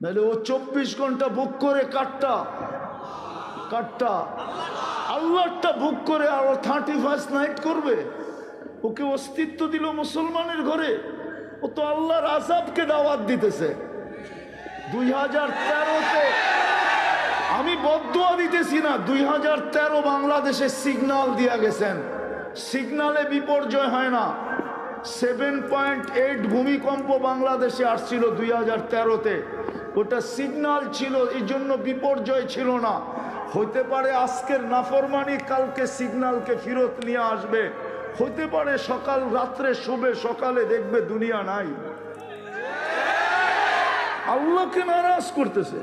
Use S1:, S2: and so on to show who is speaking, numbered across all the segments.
S1: নাহলে ও 24 ঘন্টা বুক করে কাটটা আল্লাহটা বুক করে আর 31st নাইট করবে। ওকে অস্তিত্ব দিল মুসলমানের ঘরে। ও তো আল্লাহর আযাবকে দাওয়াত দিতেছে। 2013-তে আমি বদদুয়া দিতেছি না, 2013 বাংলাদেশে সিগন্যাল দিয়া গেছেন। সিগন্যালে বিপর্যয় হয় না। 7.8 ভূমিকম্প বাংলাদেশে আসছিল 2013-তে। ওটা সিগন্যাল ছিল, এই জন্য বিপর্যয় ছিল না। হইতে পারে আজকের নাফরমানি কালকে সিগন্যালকে ফেরত নিয়ে আসবে। হইতে পারে সকাল রাত্রে শুবে, সকালে দেখবে দুনিয়া নাই। আল্লাহকে নারাজ করতেছে,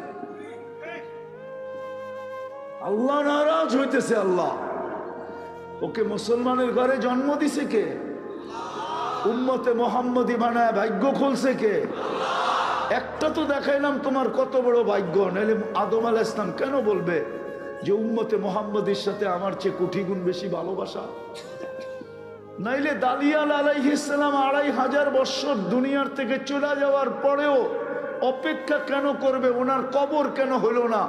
S1: আল্লাহ নারাজ হইতেছে। আল্লাহ ওকে মুসলমানের ঘরে জন্ম দিছে কে? উম্মতে মোহাম্মদী বানায় ভাগ্য খুলছে কে? একটা তো দেখাইলাম তোমার কত বড় ভাগ্য। নাহলে আদম আলাইহিস সালাম কেন বলবে যে উম্মতে মোহাম্মদীর সাথে আমার চেয়ে কোটি গুণ বেশি ভালোবাসা? নাইলে দালিয়াল আলাইহিস সালাম 2500 বছর দুনিয়ার থেকে চলে যাওয়ার পরেও অপেক্ষা কেন করবে? ওনার কবর কেন হলো না?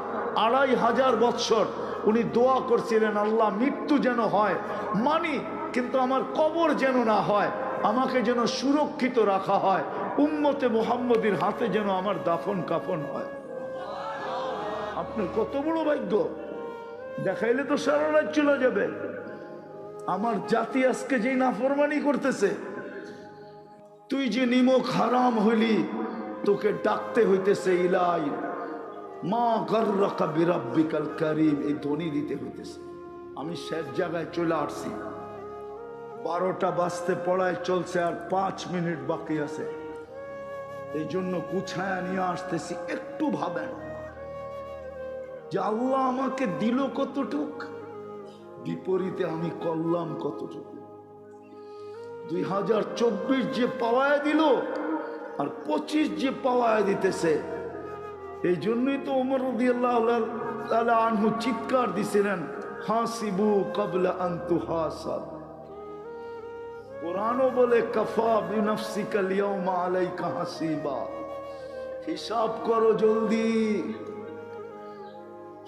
S1: 2500 বছর উনি দোয়া করছিলেন, আল্লাহ মৃত্যু যেন হয় মানি, কিন্তু আমার কবর যেন না হয়, আমাকে যেন সুরক্ষিত রাখা হয়, উম্মতে মুহাম্মদীর হাতে যেন আমার দাফন কাফন হয়। আপনার কত বড় ভাগ্য! দেখাইলে তো সারা রাত চলে যাবে। আমার জাতি আজকে যেই নাফরমানি করতেছে, তুই যে নিমক হারাম হইলি, তোকে ডাকতে হইতেছে ইলাহি মা গাররাকা বিরাব্বিকাল কারীম, এই ধ্বনি দিতে হইতেছে। আমি শেষ জায়গায় চলে আসছি। 12টা বাজতে পড়ায় চলছে, আর 5 মিনিট বাকি আছে। এই জন্য গুছায়া নিয়ে আসতেছি। একটু ভাবেন যে আল্লাহ আমাকে দিল কতটুক, বিপরীতে আমি করলাম কতটুকু। 2024 যে পাওয়ায় দিল আর 25 যে পাওয়ায় দিতেছে। এই জন্যই তো ওমর রাদিয়াল্লাহু তাআলা আনহু চিৎকার দিছিলেন, হাসিবু ক্বাবলা আন তুহাসাব। কোরআনও বলে কাফা বিনাফসিকাল ইয়াউমা আলাইকা হাসিবা। হিসাব করো জলদি,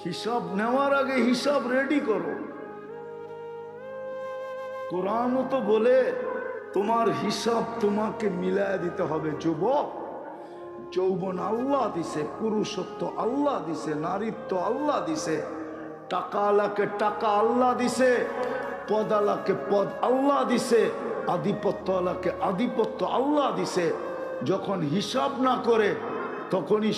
S1: হিসাব নেওয়ার আগে হিসাব রেডি করো। কোরআনও তো বলে তোমার হিসাব তোমাকে মিলায় দিতে হবে। যুবক, যৌবন আল্লাহ দিছে, পুরুষত্ব আল্লাহ দিছে, নারীত্ব আল্লাহ দিছে, টাকা আলাকে টাকা আল্লাহ দিছে, পদ আলাকে পদ আল্লাহ দিছে, আধিপত্য আলাকে আধিপত্য আল্লাহ দিছে। যখন হিসাব না করে তখনই